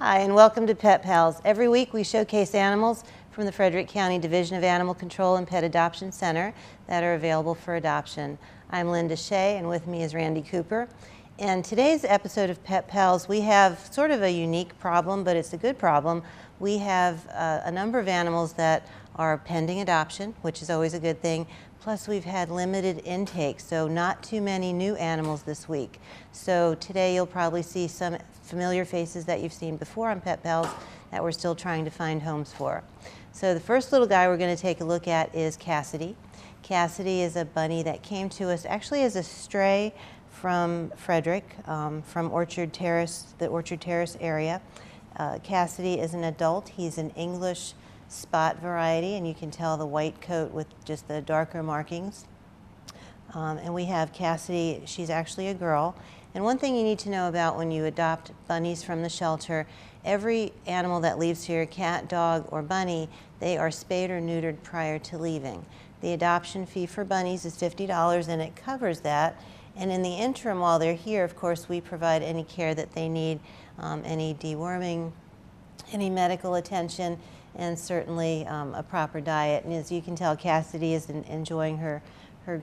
Hi, and welcome to Pet Pals. Every week we showcase animals from the Frederick County Division of Animal Control and Pet Adoption Center that are available for adoption. I'm Linda Shea, and with me is Randy Cooper. In today's episode of Pet Pals, we have sort of a unique problem, but it's a good problem. We have a number of animals that are pending adoption, which is always a good thing. Plus, we've had limited intake, so not too many new animals this week. So today you'll probably see some familiar faces that you've seen before on Pet Pals that we're still trying to find homes for. So the first little guy we're going to take a look at is Cassidy. Cassidy is a bunny that came to us actually as a stray from Frederick, from Orchard Terrace, the Orchard Terrace area. Cassidy is an adult. He's an English spot variety, and you can tell the white coat with just the darker markings. And we have Cassidy. She's actually a girl. And one thing you need to know about when you adopt bunnies from the shelter, every animal that leaves here, cat, dog, or bunny, they are spayed or neutered prior to leaving. The adoption fee for bunnies is $50, and it covers that. And in the interim, while they're here, of course, we provide any care that they need, any deworming, any medical attention, and certainly a proper diet. And as you can tell, Cassidy is enjoying her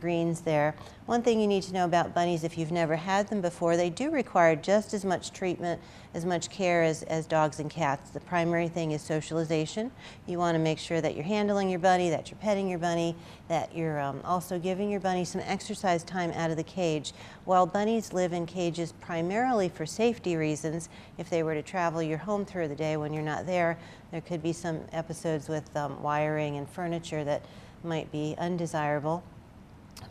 greens there. One thing you need to know about bunnies, if you've never had them before, they do require just as much treatment, as much care as dogs and cats. The primary thing is socialization. You want to make sure that you're handling your bunny, that you're petting your bunny, that you're also giving your bunny some exercise time out of the cage. While bunnies live in cages primarily for safety reasons, if they were to travel your home through the day when you're not there, there could be some episodes with wiring and furniture that might be undesirable.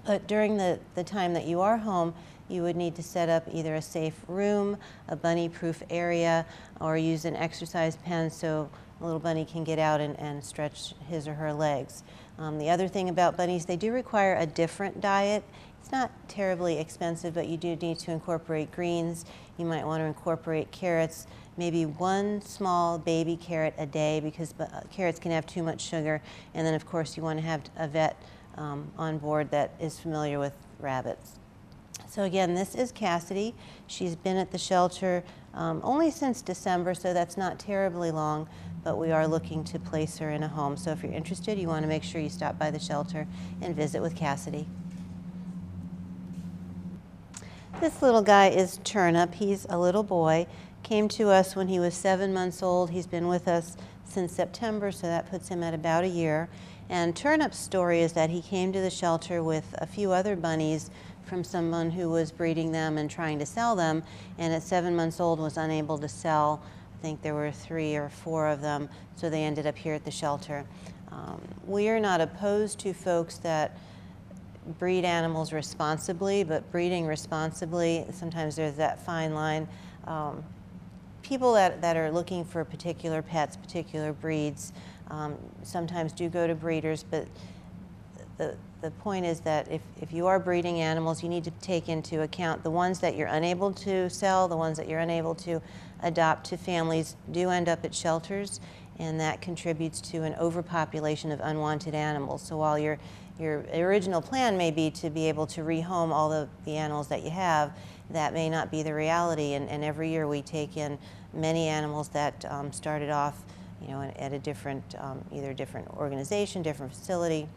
But during the time that you are home, you would need to set up either a safe room, a bunny-proof area, or use an exercise pen so a little bunny can get out and stretch his or her legs. The other thing about bunnies, they do require a different diet. It's not terribly expensive, but you do need to incorporate greens. You might want to incorporate carrots, maybe one small baby carrot a day, because carrots can have too much sugar. And then, of course, you want to have a vet on board that is familiar with rabbits. So again, this is Cassidy. She's been at the shelter only since December, so that's not terribly long, but we are looking to place her in a home. So if you're interested, you want to make sure you stop by the shelter and visit with Cassidy. This little guy is Turnip. He's a little boy. Came to us when he was 7 months old. He's been with us since September, so that puts him at about a year. And Turnip's story is that he came to the shelter with a few other bunnies from someone who was breeding them and trying to sell them, and at 7 months old was unable to sell. I think there were 3 or 4 of them, so they ended up here at the shelter. We are not opposed to folks that breed animals responsibly, but breeding responsibly, sometimes there's that fine line. People that are looking for particular pets, particular breeds, sometimes do go to breeders, but the point is that if you are breeding animals, you need to take into account the ones that you're unable to sell, the ones that you're unable to adopt to families do end up at shelters, and that contributes to an overpopulation of unwanted animals. So while your original plan may be to be able to rehome all the animals that you have, that may not be the reality, and every year we take in many animals that started off at a different, either different organization, different facility,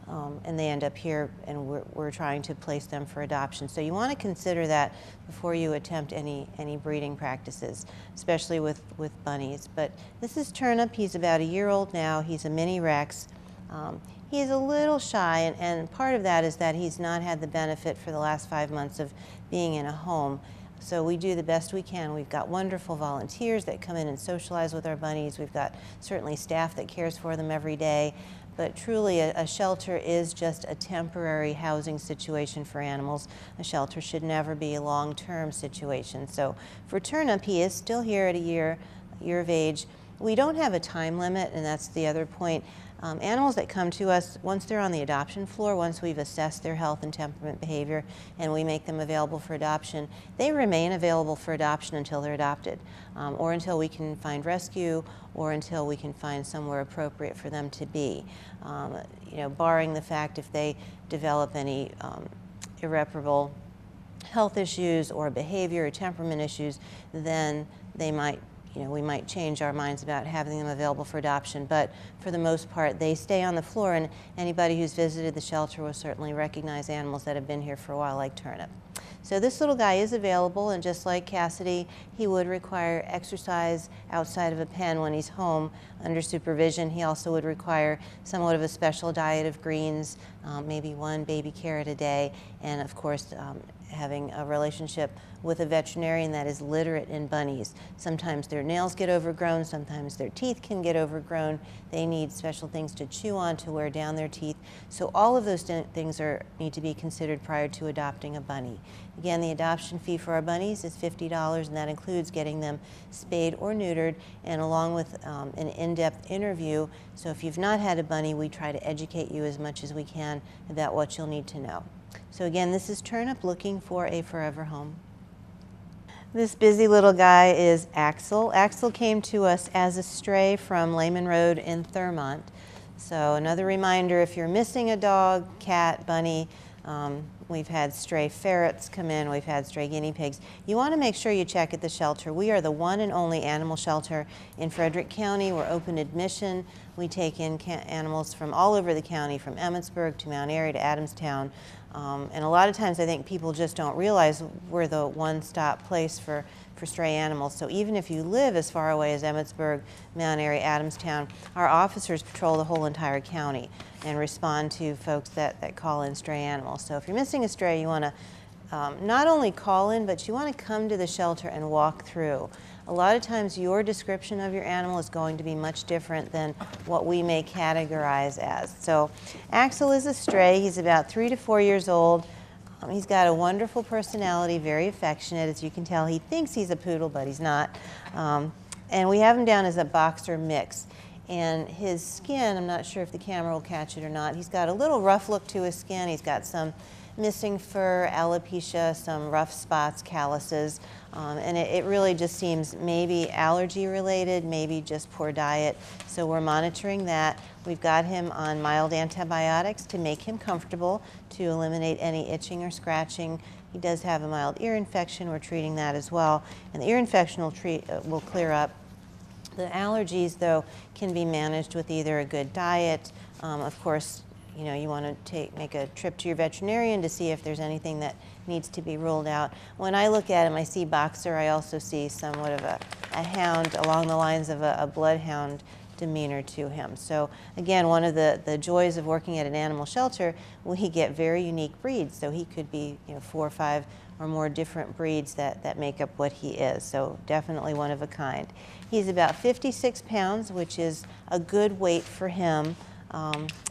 and they end up here, and we're trying to place them for adoption. So you want to consider that before you attempt any breeding practices, especially with bunnies. But this is Turnip. He's about a year old now. He's a mini Rex. He's a little shy, and part of that is that he's not had the benefit for the last 5 months of being in a home. So we do the best we can. We've got wonderful volunteers that come in and socialize with our bunnies. We've got certainly staff that cares for them every day. But truly, a shelter is just a temporary housing situation for animals. A shelter should never be a long-term situation. So for Turnip, he is still here at a year of age. We don't have a time limit, and that's the other point. Animals that come to us, once they're on the adoption floor, once we've assessed their health and temperament behavior and we make them available for adoption, they remain available for adoption until they're adopted, or until we can find rescue, or until we can find somewhere appropriate for them to be. Barring the fact if they develop any irreparable health issues or behavior or temperament issues, then they might we might change our minds about having them available for adoption, but for the most part, they stay on the floor, and anybody who's visited the shelter will certainly recognize animals that have been here for a while, like Turnip. So this little guy is available, and just like Cassidy, he would require exercise outside of a pen when he's home under supervision. He also would require somewhat of a special diet of greens, maybe one baby carrot a day, and of course having a relationship with a veterinarian that is literate in bunnies. Sometimes their nails get overgrown, sometimes their teeth can get overgrown. They need special things to chew on to wear down their teeth. So all of those things need to be considered prior to adopting a bunny. Again, the adoption fee for our bunnies is $50, and that includes getting them spayed or neutered, and along with an in-depth interview. So if you've not had a bunny, we try to educate you as much as we can about what you'll need to know. So again, this is Turnip looking for a forever home. This busy little guy is Axel. Axel came to us as a stray from Lehman Road in Thurmont. So another reminder, if you're missing a dog, cat, bunny, we've had stray ferrets come in, we've had stray guinea pigs. You want to make sure you check at the shelter. We are the one and only animal shelter in Frederick County. We're open admission. We take in animals from all over the county, from Emmitsburg to Mount Airy to Adamstown. And a lot of times I think people just don't realize we're the one-stop place for stray animals. So even if you live as far away as Emmitsburg, Mount Airy, Adamstown, our officers patrol the whole entire county and respond to folks that call in stray animals. So if you're missing a stray, you want to not only call in, but you want to come to the shelter and walk through. A lot of times your description of your animal is going to be much different than what we may categorize as. So Axel is a stray. He's about 3 to 4 years old. He's got a wonderful personality, very affectionate. As you can tell, he thinks he's a poodle, but he's not. And we have him down as a boxer mix. And his skin, I'm not sure if the camera will catch it or not, he's got a little rough look to his skin. He's got some missing fur, alopecia, some rough spots, calluses, and it really just seems maybe allergy related, maybe just poor diet. So we're monitoring that. We've got him on mild antibiotics to make him comfortable, to eliminate any itching or scratching. He does have a mild ear infection. We're treating that as well, and the ear infection will clear up. The allergies, though, can be managed with either a good diet. Of course, you want to make a trip to your veterinarian to see if there's anything that needs to be ruled out. When I look at him, I see boxer. I also see somewhat of a hound, along the lines of a bloodhound demeanor to him. So again, one of the joys of working at an animal shelter, we get very unique breeds. So he could be 4 or 5 or more different breeds that make up what he is. So definitely one of a kind. He's about 56 pounds, which is a good weight for him.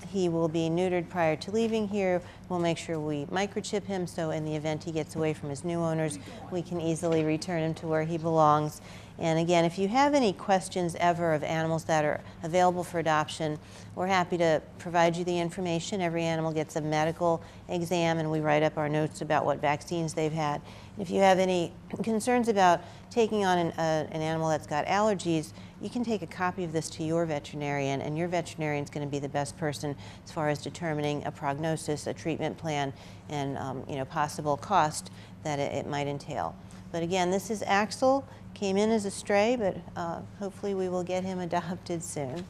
He will be neutered prior to leaving here. We'll make sure we microchip him, so in the event he gets away from his new owners, we can easily return him to where he belongs. And again, if you have any questions ever of animals that are available for adoption, we're happy to provide you the information. Every animal gets a medical exam, and we write up our notes about what vaccines they've had. If you have any concerns about taking on an animal that's got allergies, you can take a copy of this to your veterinarian, and your veterinarian is going to be the best person as far as determining a prognosis, a treatment plan, and possible cost that it might entail. But again, this is Axel. Came in as a stray, but hopefully we will get him adopted soon.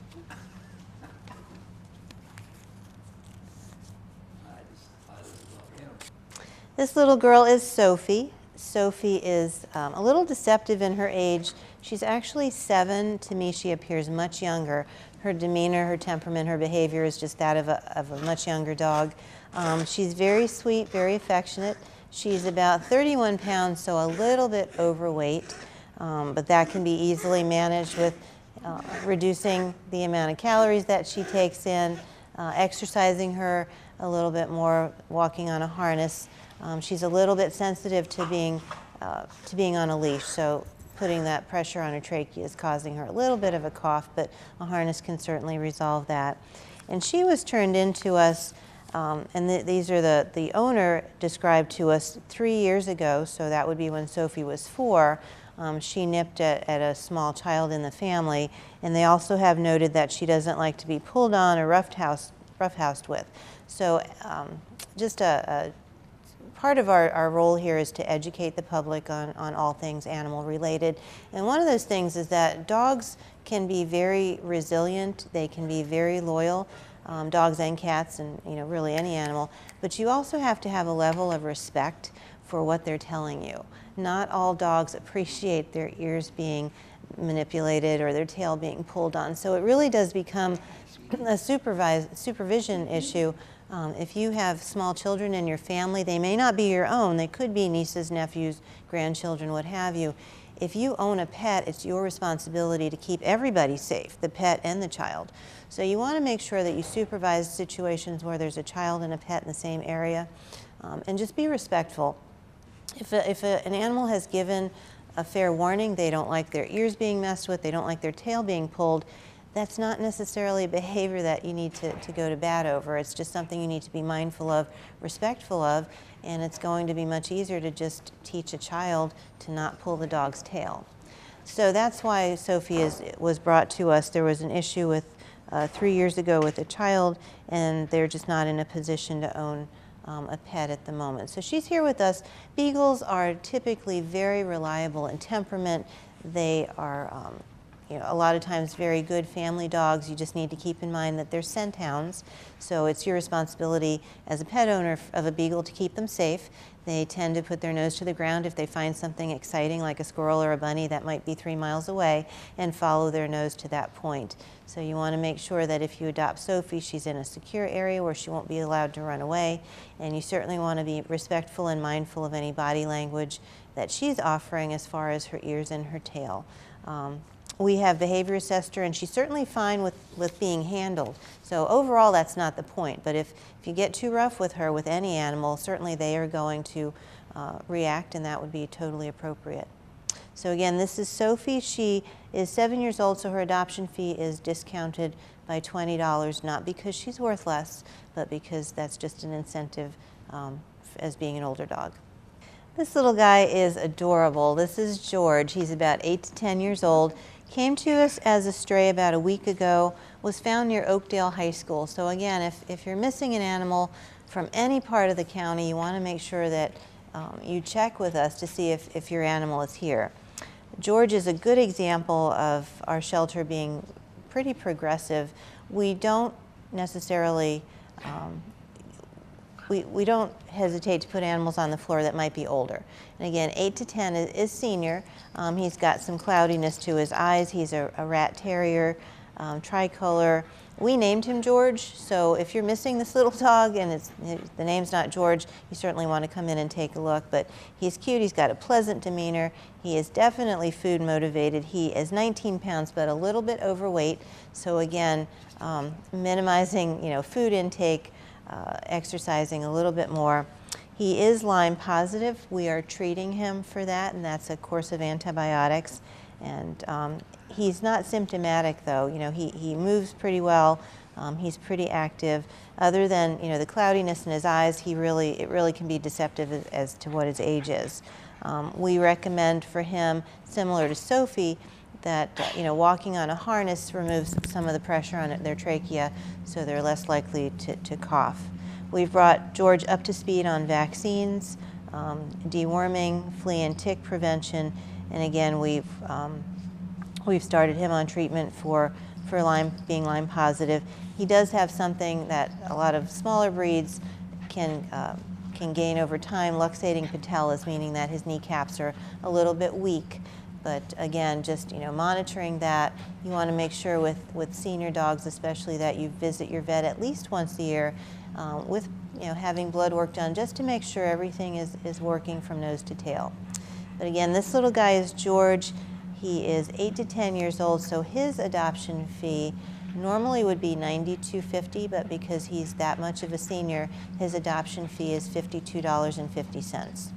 This little girl is Sophie. Sophie is a little deceptive in her age. She's actually 7. To me, she appears much younger. Her demeanor, her temperament, her behavior is just that of a much younger dog. She's very sweet, very affectionate. She's about 31 pounds, so a little bit overweight, but that can be easily managed with reducing the amount of calories that she takes in, exercising her a little bit more, walking on a harness. She's a little bit sensitive to being on a leash, so putting that pressure on her trachea is causing her a little bit of a cough, but a harness can certainly resolve that. And she was turned into us, and these are the owner described to us 3 years ago, so that would be when Sophie was 4. She nipped at a small child in the family, and they also have noted that she doesn't like to be pulled on or roughhoused with. So just a part of our role here is to educate the public on all things animal related. And one of those things is that dogs can be very resilient, they can be very loyal, dogs and cats and really any animal, but you also have to have a level of respect for what they're telling you. Not all dogs appreciate their ears being manipulated or their tail being pulled on. So it really does become a supervision issue. If you have small children in your family, they may not be your own, they could be nieces, nephews, grandchildren, what have you. If you own a pet, it's your responsibility to keep everybody safe, the pet and the child. So you want to make sure that you supervise situations where there's a child and a pet in the same area, and just be respectful. If an animal has given a fair warning, they don't like their ears being messed with, they don't like their tail being pulled, that's not necessarily a behavior that you need to go to bat over. It's just something you need to be mindful of, respectful of, and it's going to be much easier to just teach a child to not pull the dog's tail. So that's why Sophie was brought to us. There was an issue with 3 years ago with a child, and they're just not in a position to own a pet at the moment. So she's here with us. Beagles are typically very reliable in temperament. They are a lot of times very good family dogs. You just need to keep in mind that they're scent hounds, so it's your responsibility as a pet owner of a beagle to keep them safe. They tend to put their nose to the ground if they find something exciting like a squirrel or a bunny that might be 3 miles away and follow their nose to that point. So you want to make sure that if you adopt Sophie, she's in a secure area where she won't be allowed to run away, and you certainly want to be respectful and mindful of any body language that she's offering as far as her ears and her tail. We have behavior assessed her, and she's certainly fine with being handled. So overall, that's not the point. But if you get too rough with her, with any animal, certainly they are going to react, and that would be totally appropriate. So again, this is Sophie. She is 7 years old, so her adoption fee is discounted by $20, not because she's worth less, but because that's just an incentive as being an older dog. This little guy is adorable. This is George. He's about 8 to 10 years old. Came to us as a stray about a week ago, was found near Oakdale High School. So again, if you're missing an animal from any part of the county, you want to make sure that you check with us to see if your animal is here. George is a good example of our shelter being pretty progressive. We don't necessarily we don't hesitate to put animals on the floor that might be older. And again, 8 to 10 is senior. He's got some cloudiness to his eyes. He's a rat terrier, tricolor. We named him George, so if you're missing this little dog and the name's not George, you certainly want to come in and take a look. But he's cute, he's got a pleasant demeanor, he is definitely food motivated. He is 19 pounds but a little bit overweight, so again, minimizing food intake, exercising a little bit more. He is Lyme positive. We are treating him for that, and that's a course of antibiotics. And he's not symptomatic, though. He moves pretty well. He's pretty active. Other than the cloudiness in his eyes, it really can be deceptive as to what his age is. We recommend for him, similar to Sophie, that walking on a harness removes some of the pressure on their trachea, so they're less likely to cough. We've brought George up to speed on vaccines, deworming, flea and tick prevention, and again we've started him on treatment for Lyme, being Lyme positive. He does have something that a lot of smaller breeds can gain over time, luxating patellas, meaning that his kneecaps are a little bit weak. But again, just monitoring that. You want to make sure with senior dogs especially that you visit your vet at least once a year with having blood work done, just to make sure everything is working from nose to tail. But again, this little guy is George. He is 8 to 10 years old, so his adoption fee normally would be $92.50, but because he's that much of a senior, his adoption fee is $52.50.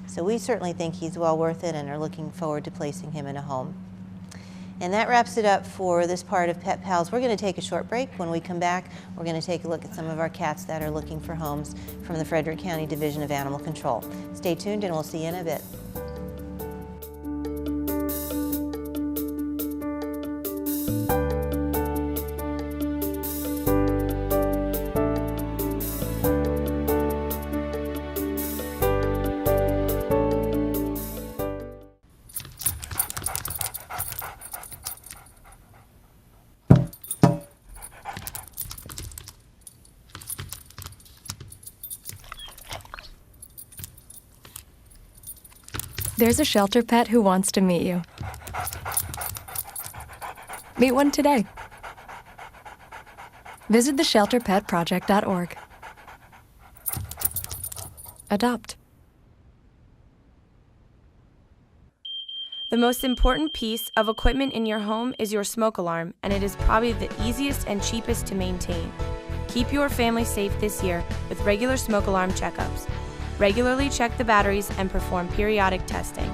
So we certainly think he's well worth it and are looking forward to placing him in a home. And that wraps it up for this part of Pet Pals. We're going to take a short break. When we come back, we're going to take a look at some of our cats that are looking for homes from the Frederick County Division of Animal Control. Stay tuned and we'll see you in a bit. There's a shelter pet who wants to meet you. Meet one today. Visit theshelterpetproject.org. Adopt. The most important piece of equipment in your home is your smoke alarm, and it is probably the easiest and cheapest to maintain. Keep your family safe this year with regular smoke alarm checkups. Regularly check the batteries and perform periodic testing.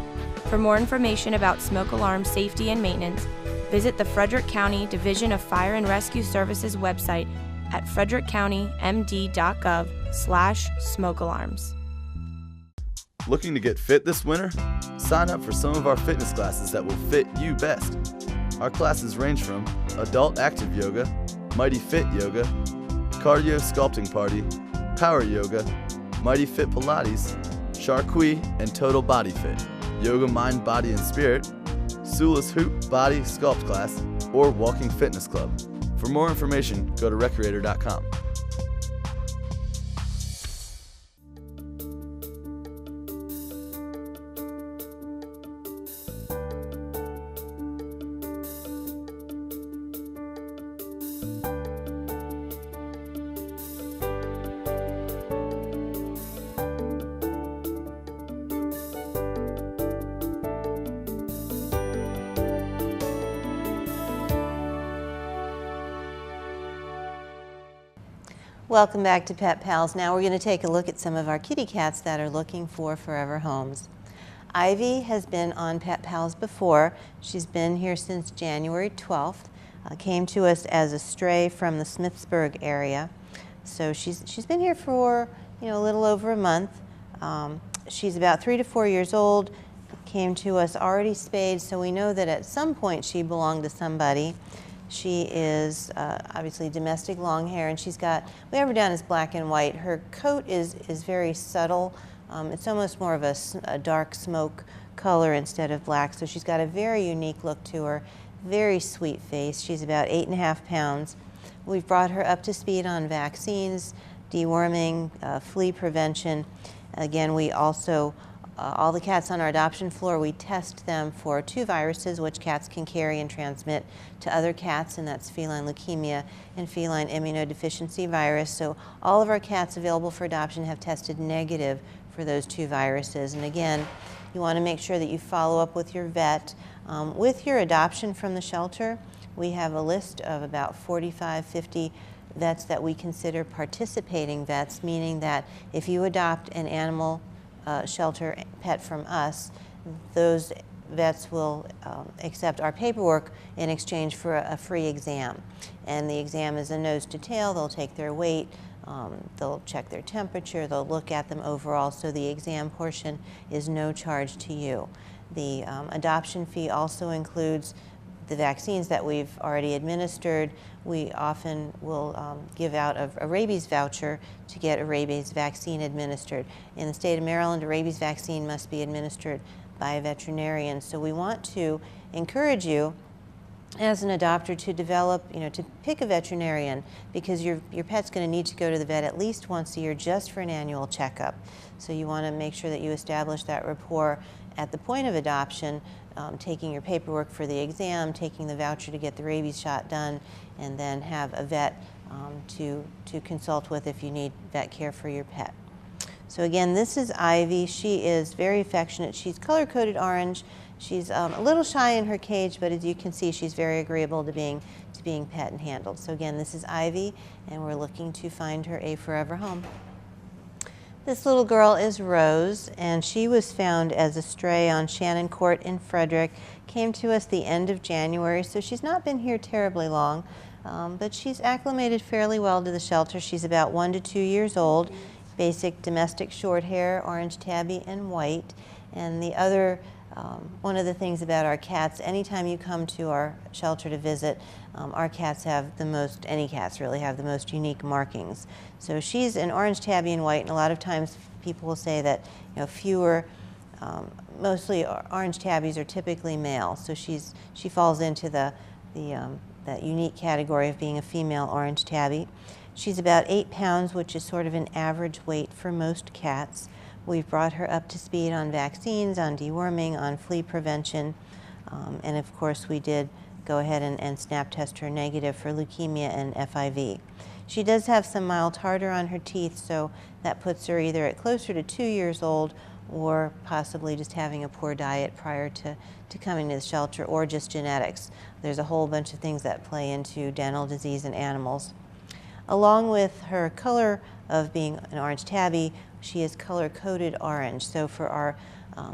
For more information about smoke alarm safety and maintenance, visit the Frederick County Division of Fire and Rescue Services website at frederickcountymd.gov/smoke alarms. Looking to get fit this winter? Sign up for some of our fitness classes that will fit you best. Our classes range from adult active yoga, mighty fit yoga, cardio sculpting party, power yoga, mighty fit Pilates, Charqui and total body fit, yoga mind, body and spirit, Sula's hoop body sculpt class, or walking fitness club. For more information, go to recreator.com. Welcome back to Pet Pals. Now we're going to take a look at some of our kitty cats that are looking for forever homes. Ivy has been on Pet Pals before. She's been here since January 12th. Came to us as a stray from the Smithsburg area. So she's been here for a little over a month. She's about 3 to 4 years old. Came to us already spayed, so we know that at some point she belonged to somebody. She is obviously domestic long hair, and we have her down as black and white. Her coat is very subtle. It's almost more of a dark smoke color instead of black, so she's got a very unique look to her, very sweet face. She's about 8.5 pounds. We've brought her up to speed on vaccines, deworming, flea prevention. Again, we also all the cats on our adoption floor, we test them for 2 viruses which cats can carry and transmit to other cats, and that's feline leukemia and feline immunodeficiency virus. So all of our cats available for adoption have tested negative for those 2 viruses. And again, you want to make sure that you follow up with your vet. With your adoption from the shelter, we have a list of about 45, 50 vets that we consider participating vets, meaning that if you adopt an animal shelter pet from us, those vets will accept our paperwork in exchange for a free exam. And the exam is a nose to tail. They'll take their weight, they'll check their temperature, they'll look at them overall, so the exam portion is no charge to you. The adoption fee also includes the vaccines that we've already administered. We often will give out a rabies voucher to get a rabies vaccine administered. In the state of Maryland, a rabies vaccine must be administered by a veterinarian. So we want to encourage you as an adopter to develop, to pick a veterinarian, because your pet's going to need to go to the vet at least once a year just for an annual checkup. So you want to make sure that you establish that rapport at the point of adoption, taking your paperwork for the exam, taking the voucher to get the rabies shot done, and then have a vet to consult with if you need vet care for your pet. So again, this is Ivy. She is very affectionate. She's color-coded orange. She's a little shy in her cage, but as you can see, she's very agreeable to being pet and handled. So again, this is Ivy, and we're looking to find her a forever home. This little girl is Rose, and she was found as a stray on Shannon Court in Frederick. Came to us the end of January, so she's not been here terribly long, but she's acclimated fairly well to the shelter. She's about 1 to 2 years old, basic domestic short hair, orange tabby, and white. And the other, one of the things about our cats, anytime you come to our shelter to visit, our cats have the most, any cats really have the most unique markings. So she's an orange tabby and white, and a lot of times people will say that fewer, mostly orange tabbies are typically male. So she falls into that unique category of being a female orange tabby. She's about 8 pounds, which is sort of an average weight for most cats. We've brought her up to speed on vaccines, on deworming, on flea prevention, and of course we did go ahead and snap test her negative for leukemia and FIV. She does have some mild tartar on her teeth, so that puts her either at closer to 2 years old or possibly just having a poor diet prior to coming to the shelter, or just genetics. There's a whole bunch of things that play into dental disease in animals. Along with her color of being an orange tabby, she is color-coded orange. So for our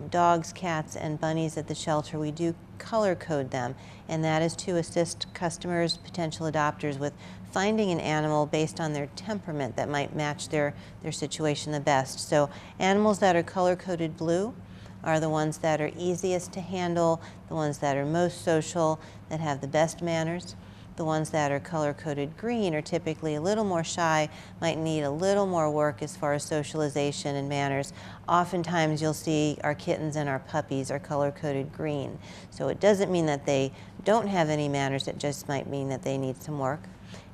dogs, cats, and bunnies at the shelter, we do color code them, and that is to assist customers, potential adopters, with finding an animal based on their temperament that might match their situation the best. So animals that are color-coded blue are the ones that are easiest to handle, the ones that are most social, that have the best manners. The ones that are color-coded green are typically a little more shy, might need a little more work as far as socialization and manners. Oftentimes you'll see our kittens and our puppies are color-coded green. So it doesn't mean that they don't have any manners, it just might mean that they need some work.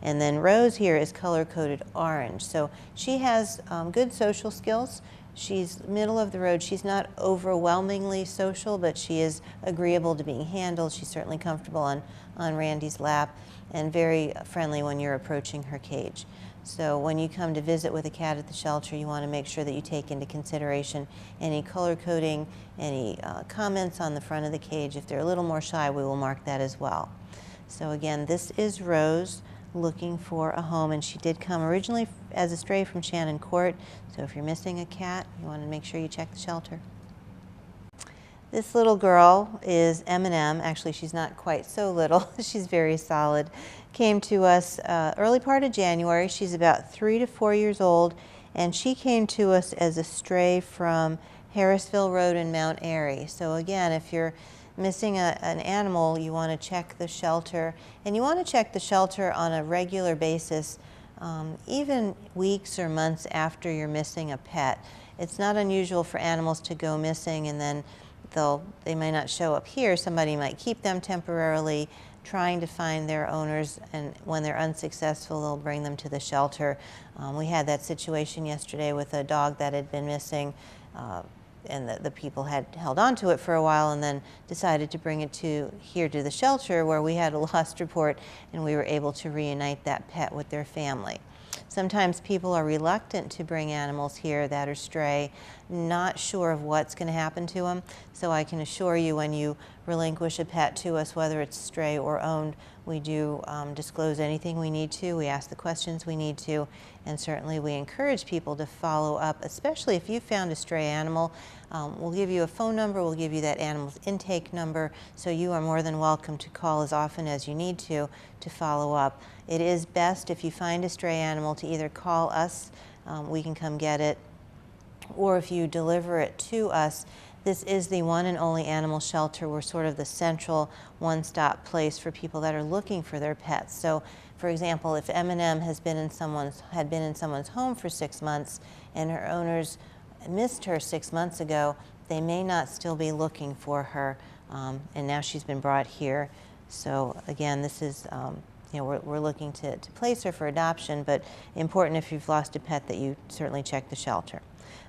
And then Rose here is color-coded orange. So she has good social skills. She's middle of the road. She's not overwhelmingly social, but she is agreeable to being handled. She's certainly comfortable on Randy's lap and very friendly when you're approaching her cage. So when you come to visit with a cat at the shelter, you want to make sure that you take into consideration any color coding, any comments on the front of the cage. If they're a little more shy, we will mark that as well. So again, this is Rose looking for a home, and she did come originally as a stray from Shannon Court. So if you're missing a cat, you want to make sure you check the shelter. This little girl is M&M. Actually, she's not quite so little. She's very solid. Came to us early part of January. She's about 3 to 4 years old, and she came to us as a stray from Harrisville Road in Mount Airy. So again, if you're missing an animal, you want to check the shelter, and you want to check the shelter on a regular basis, even weeks or months after you're missing a pet. It's not unusual for animals to go missing and then they may not show up here. Somebody might keep them temporarily, trying to find their owners, and when they're unsuccessful, they'll bring them to the shelter. We had that situation yesterday with a dog that had been missing, and the people had held on to it for a while and then decided to bring it here to the shelter, where we had a lost report and we were able to reunite that pet with their family. Sometimes people are reluctant to bring animals here that are stray, not sure of what's going to happen to them. So I can assure you, when you relinquish a pet to us, whether it's stray or owned, we do disclose anything we need to. We ask the questions we need to, and certainly we encourage people to follow up, especially if you found a stray animal. We'll give you a phone number, we'll give you that animal's intake number, so you are more than welcome to call as often as you need to follow up. It is best, if you find a stray animal, to either call us, we can come get it, or if you deliver it to us. This is the one and only animal shelter. We're sort of the central one-stop place for people that are looking for their pets. So, for example, if M&M had been in someone's home for 6 months and her owners missed her 6 months ago, they may not still be looking for her, and now she's been brought here. So again, this is, we're looking to place her for adoption, but important, if you've lost a pet, that you certainly check the shelter.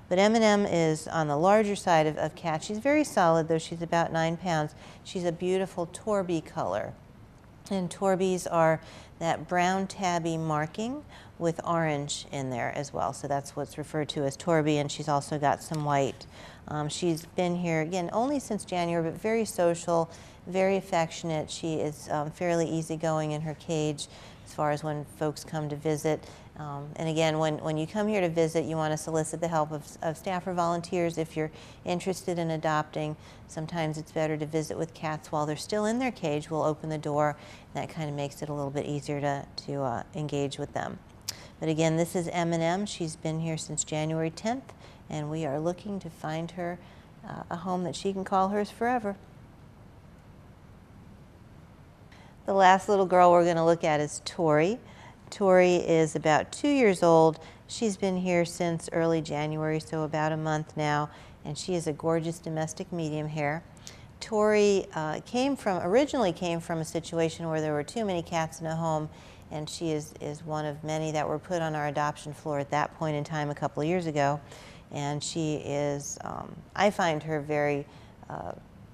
But M&M is on the larger side of cat. She's very solid, though. She's about 9 pounds. She's a beautiful Torby color. And Torbies are that brown tabby marking with orange in there as well. So that's what's referred to as Torby, and she's also got some white. She's been here, again, only since January, but very social, very affectionate. She is fairly easygoing in her cage as far as when folks come to visit. And again, when you come here to visit, you want to solicit the help of staff or volunteers if you're interested in adopting. Sometimes it's better to visit with cats while they're still in their cage. We'll open the door, and that kind of makes it a little bit easier to engage with them. But again, this is M&M. She's been here since January 10th, and we are looking to find her a home that she can call hers forever. The last little girl we're going to look at is Tori. Tori is about 2 years old. She's been here since early January, so about a month now, and she is a gorgeous domestic medium hair. Tori originally came from a situation where there were too many cats in a home, and she is one of many that were put on our adoption floor at that point in time a couple of years ago. and she is, I find her very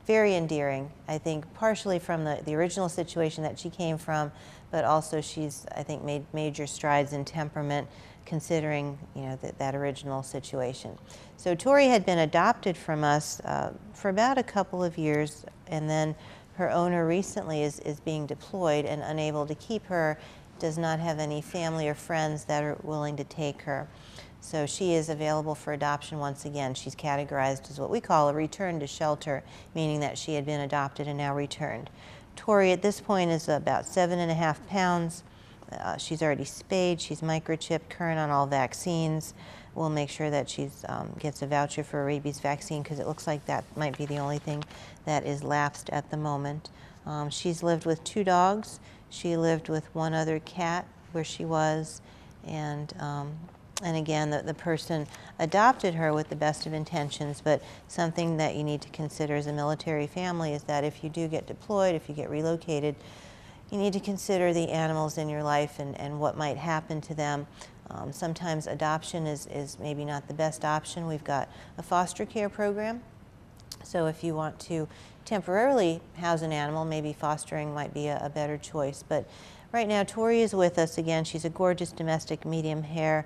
very endearing. I think partially from the original situation that she came from, but also she's, I think, made major strides in temperament considering, you know, that original situation. So Tori had been adopted from us for about a couple of years, and then her owner recently is being deployed and unable to keep her, does not have any family or friends that are willing to take her. So she is available for adoption once again. She's categorized as what we call a return to shelter, meaning that she had been adopted and now returned. Tori at this point is about 7.5 pounds. She's already spayed, she's microchipped, current on all vaccines. We'll make sure that she gets a voucher for a rabies vaccine because it looks like that might be the only thing that is lapsed at the moment. She's lived with 2 dogs. She lived with 1 other cat where she was, and again, the person adopted her with the best of intentions, but something that you need to consider as a military family is that if you do get deployed, if you get relocated, you need to consider the animals in your life and what might happen to them. Sometimes adoption is maybe not the best option. We've got a foster care program, so if you want to temporarily house an animal, maybe fostering might be a better choice. But right now, Tori is with us again. She's a gorgeous domestic medium hair,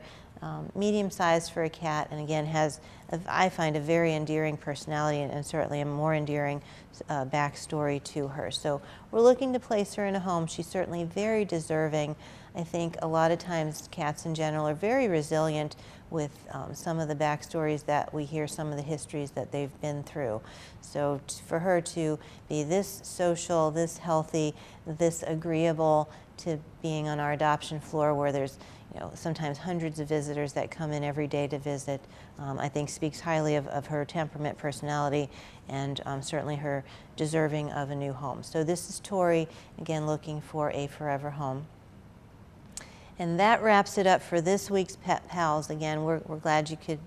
medium size for a cat, and again has, I find, a very endearing personality and certainly a more endearing backstory to her. So we're looking to place her in a home. She's certainly very deserving. I think a lot of times cats in general are very resilient with some of the backstories that we hear, some of the histories that they've been through. So for her to be this social, this healthy, this agreeable to being on our adoption floor where there's, you know, sometimes hundreds of visitors that come in every day to visit, I think speaks highly of her temperament, personality, and certainly her deserving of a new home. So this is Tori, again, looking for a forever home. And that wraps it up for this week's Pet Pals. Again, we're glad you could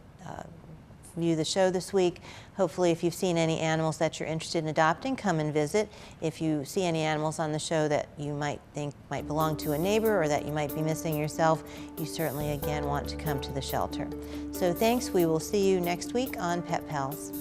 view the show this week. Hopefully, if you've seen any animals that you're interested in adopting, come and visit. If you see any animals on the show that you might think might belong to a neighbor or that you might be missing yourself, you certainly, again, want to come to the shelter. So thanks. We will see you next week on Pet Pals.